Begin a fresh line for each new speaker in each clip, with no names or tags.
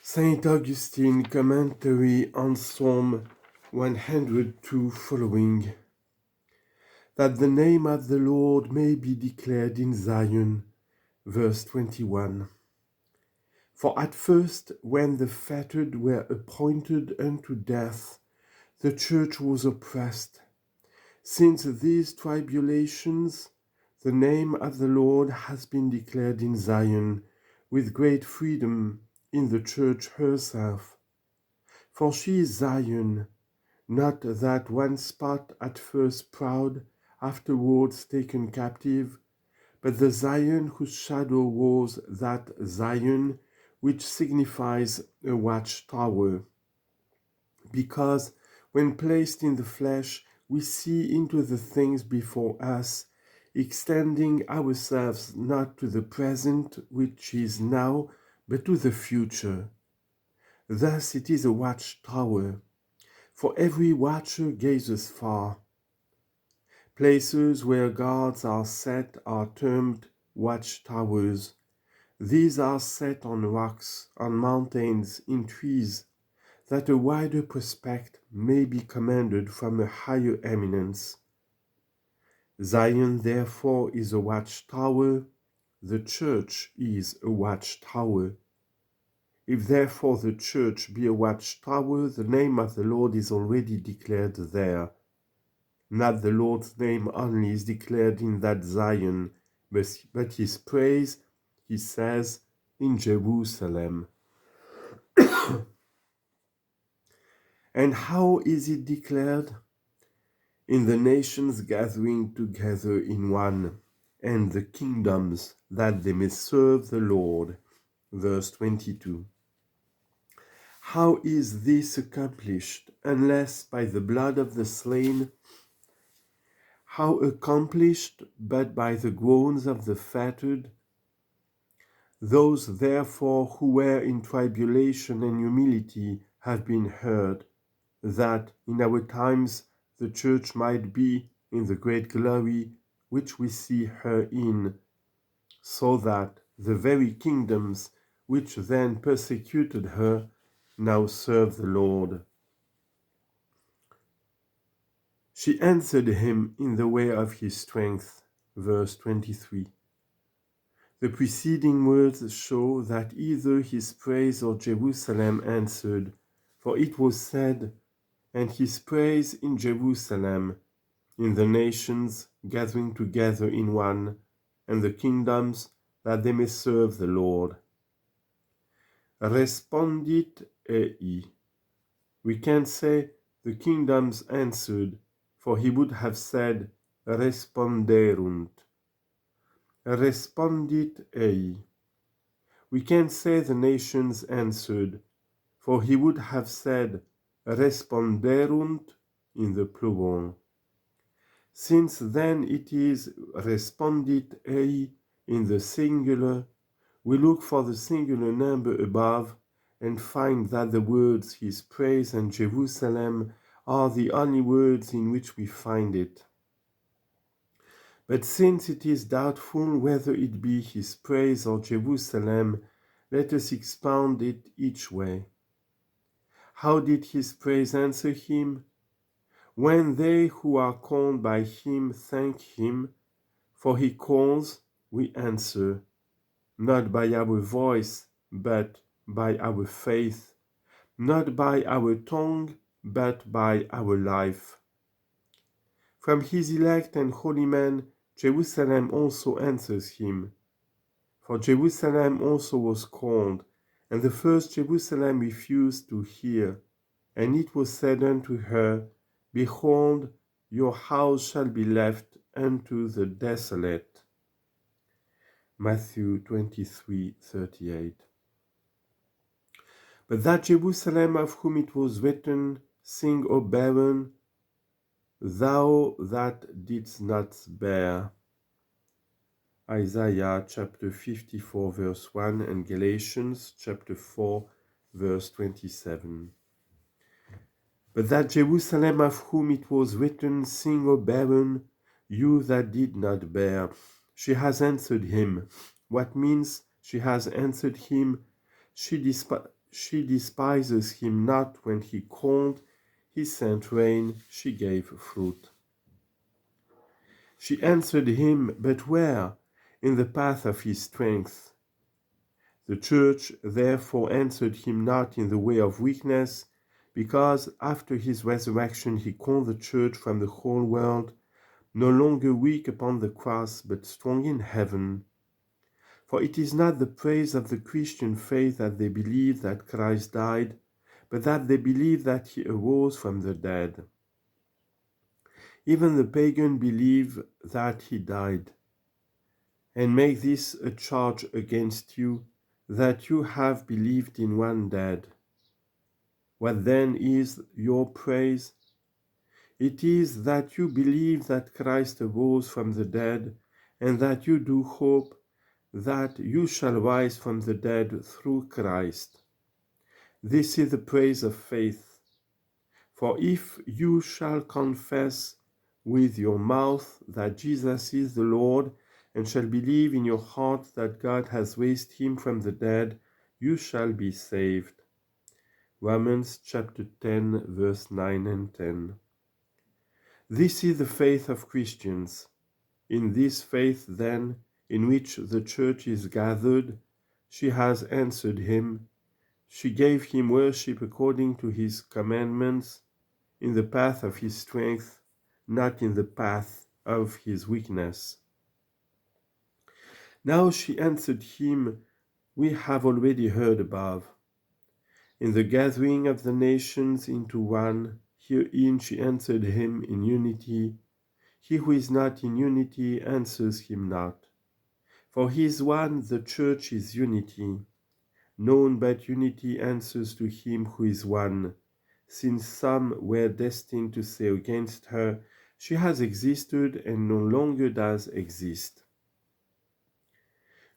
Saint Augustine commentary on Psalm 102 following, that the name of the Lord may be declared in Zion, verse 21. For at first, when the fettered were appointed unto death, the church was oppressed. Since these tribulations, the name of the Lord has been declared in Zion, with great freedom in the church herself. For she is Zion, not that one spot at first proud, afterwards taken captive, but the Zion whose shadow was that Zion which signifies a watchtower. Because when placed in the flesh, we see into the things before us, extending ourselves not to the present, which is now, but to the future. Thus it is a watchtower, for every watcher gazes far. Places where guards are set are termed watchtowers. These are set on rocks, on mountains, in trees, that a wider prospect may be commanded from a higher eminence. Zion, therefore, is a watchtower. The church is a watchtower. If therefore the church be a watchtower, the name of the Lord is already declared there. Not the Lord's name only is declared in that Zion, but his praise, he says, in Jerusalem. And how is it declared? In the nations gathering together in one, and the kingdoms, that they may serve the Lord. Verse 22. How is this accomplished, unless by the blood of the slain? How accomplished, but by the groans of the fettered? Those, therefore, who were in tribulation and humility have been heard, that in our times the church might be in the great glory which we see her in, so that the very kingdoms which then persecuted her now serve the Lord. She answered him in the way of his strength. Verse 23. The preceding words show that either his praise or Jerusalem answered, for it was said, and his praise in Jerusalem, in the nations gathering together in one, and the kingdoms, that they may serve the Lord. Respondit ei. We can say the kingdoms answered, for he would have said responderunt. Respondit ei. We can say the nations answered, for he would have said responderunt in the plural. Since then it is respondit ei in the singular, we look for the singular number above and find that the words his praise and Jerusalem are the only words in which we find it. But since it is doubtful whether it be his praise or Jerusalem, let us expound it each way. How did his praise answer him? When they who are called by him thank him, for he calls, we answer, not by our voice, but by our faith, not by our tongue, but by our life. From his elect and holy men, Jerusalem also answers him. For Jerusalem also was called, and the first Jerusalem refused to hear. And it was said unto her, Behold, your house shall be left unto the desolate. Matthew 23:38. But that Jerusalem of whom it was written, Sing, O barren, thou that didst not bear. Isaiah chapter 54 verse 1 and Galatians chapter 4 verse 27. But that Jerusalem of whom it was written, Sing, O barren, you that did not bear. She has answered him. What means she has answered him? She despises him not. When he called, he sent rain, she gave fruit. She answered him, but where? In the path of his strength. The church therefore answered him not in the way of weakness, because after his resurrection he called the church from the whole world, no longer weak upon the cross, but strong in heaven. For it is not the praise of the Christian faith that they believe that Christ died, but that they believe that he arose from the dead. Even the pagan believe that he died, and make this a charge against you, that you have believed in one dead. What then is your praise? It is that you believe that Christ arose from the dead, and that you do hope that you shall rise from the dead through Christ. This is the praise of faith. For if you shall confess with your mouth that Jesus is the Lord, and shall believe in your heart that God has raised him from the dead, you shall be saved. Romans chapter 10, verse 9 and 10. This is the faith of Christians. In this faith, then, in which the church is gathered, she has answered him. She gave him worship according to his commandments, in the path of his strength, not in the path of his weakness. Now she answered him, we have already heard above. In the gathering of the nations into one, herein she answered him in unity. He who is not in unity answers him not. For he is one, the church is unity. None but unity answers to him who is one. Since some were destined to say against her, she has existed and no longer does exist.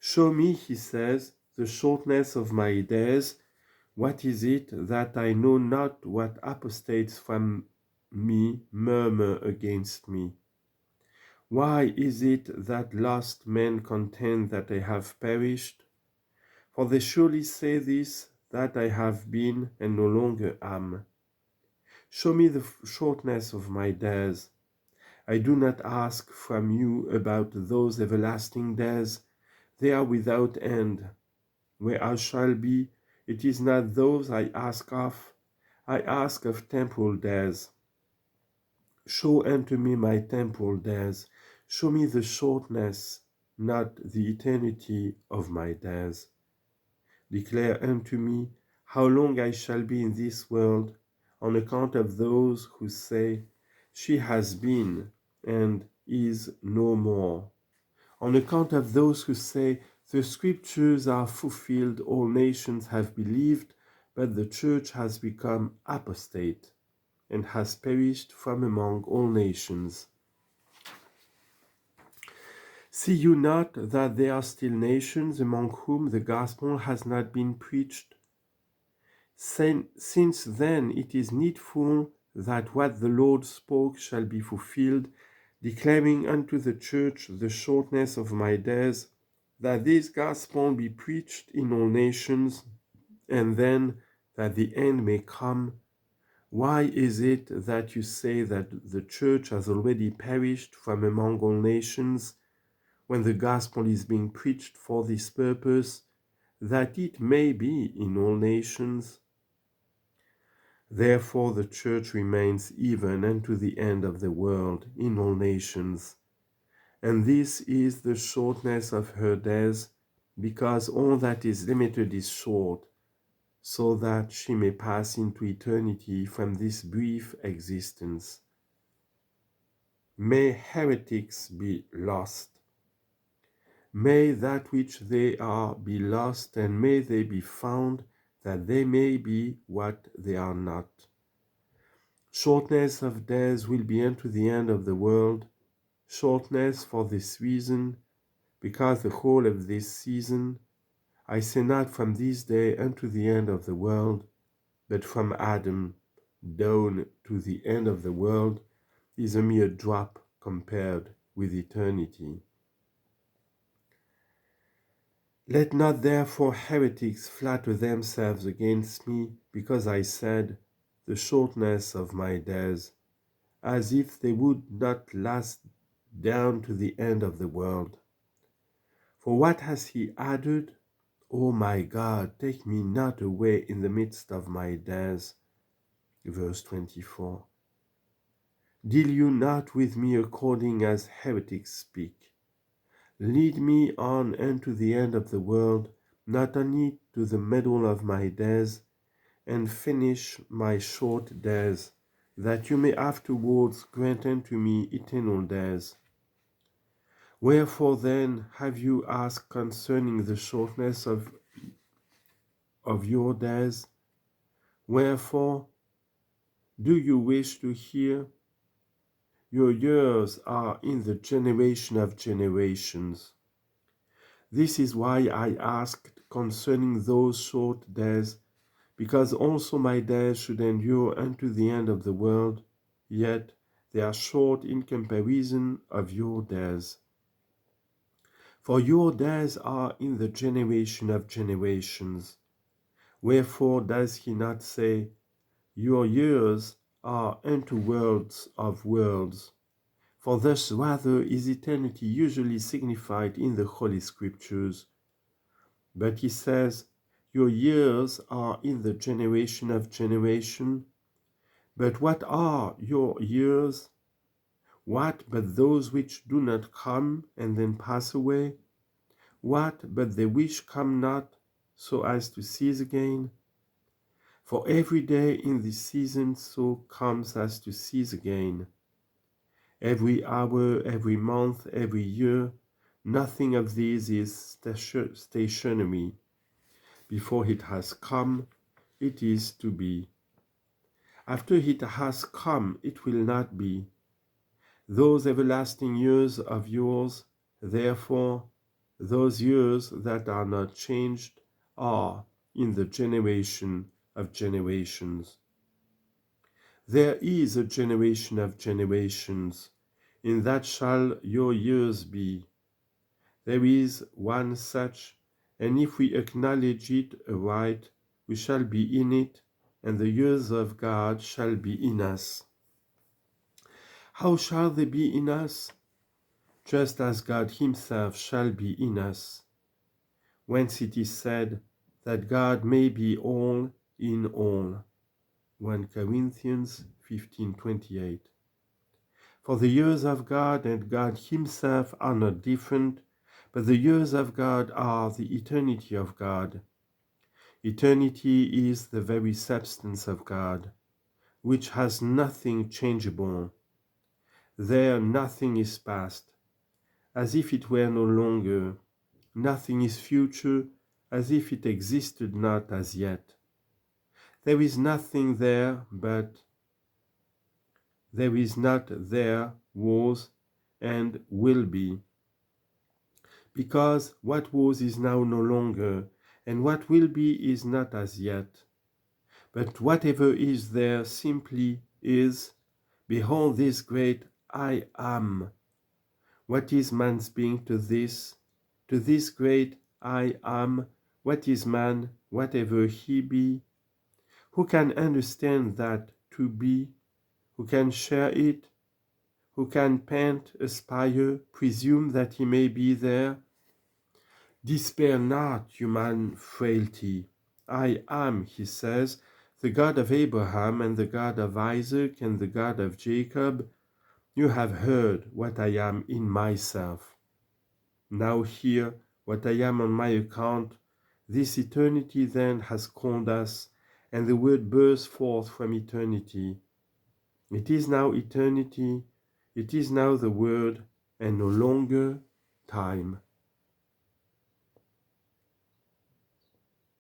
Show me, he says, the shortness of my days. What is it that I know not what apostates from me murmur against me? Why is it that lost men contend that I have perished? For they surely say this, that I have been and no longer am. Show me the shortness of my days. I do not ask from you about those everlasting days. They are without end. Where I shall be, it is not those I ask of. I ask of temporal days. Show unto me my temporal days. Show me the shortness, not the eternity of my days. Declare unto me how long I shall be in this world, on account of those who say, she has been and is no more. On account of those who say, the scriptures are fulfilled, all nations have believed, but the church has become apostate and has perished from among all nations. See you not that there are still nations among whom the gospel has not been preached? Since then it is needful that what the Lord spoke shall be fulfilled, declaring unto the church the shortness of my days, that this gospel be preached in all nations, and then that the end may come. Why is it that you say that the church has already perished from among all nations, when the gospel is being preached for this purpose, that it may be in all nations? Therefore the church remains even unto the end of the world in all nations. And this is the shortness of her days, because all that is limited is short, so that she may pass into eternity from this brief existence. May heretics be lost. May that which they are be lost, and may they be found, that they may be what they are not. Shortness of days will be unto the end of the world, shortness for this reason, because the whole of this season, I say not from this day unto the end of the world, but from Adam down to the end of the world, is a mere drop compared with eternity. Let not therefore heretics flatter themselves against me, because I said, the shortness of my days, as if they would not last down to the end of the world. For what has he added? O my God, take me not away in the midst of my days. Verse 24. Deal you not with me according as heretics speak. Lead me on unto the end of the world, not only to the middle of my days, and finish my short days, that you may afterwards grant unto me eternal days. Wherefore then have you asked concerning the shortness of your days? Wherefore do you wish to hear? Your years are in the generation of generations. This is why I asked concerning those short days, because also my days should endure unto the end of the world, yet they are short in comparison of your days. For your days are in the generation of generations. Wherefore does he not say, your years are unto worlds of worlds? For thus rather is eternity usually signified in the Holy Scriptures. But he says, your years are in the generation of generation. But what are your years? What but those which do not come and then pass away? What but they which come not, so as to cease again? For every day in this season so comes as to cease again. Every hour, every month, every year, nothing of these is stationary. Before it has come, it is to be. After it has come, it will not be. Those everlasting years of yours, therefore, those years that are not changed, are in the generation of generations. There is a generation of generations, in that shall your years be. There is one such, and if we acknowledge it aright, we shall be in it, and the years of God shall be in us. How shall they be in us? Just as God himself shall be in us. Whence it is said that God may be all in all. 1 Corinthians 15:28. For the years of God and God himself are not different, but the years of God are the eternity of God. Eternity is the very substance of God, which has nothing changeable. There nothing is past, as if it were no longer. Nothing is future, as if it existed not as yet. There is nothing there, but there is not there, was, and will be. Because what was is now no longer, and what will be is not as yet. But whatever is there simply is. Behold this great I am. What is man's being to this? To this great I am, what is man, whatever he be? Who can understand that to be? Who can share it? Who can pant, aspire, presume that he may be there? Despair not, human frailty. I am, he says, the God of Abraham and the God of Isaac and the God of Jacob. You have heard what I am in myself. Now hear what I am on my account. This eternity then has called us, and the word bursts forth from eternity. It is now eternity, it is now the word, and no longer time.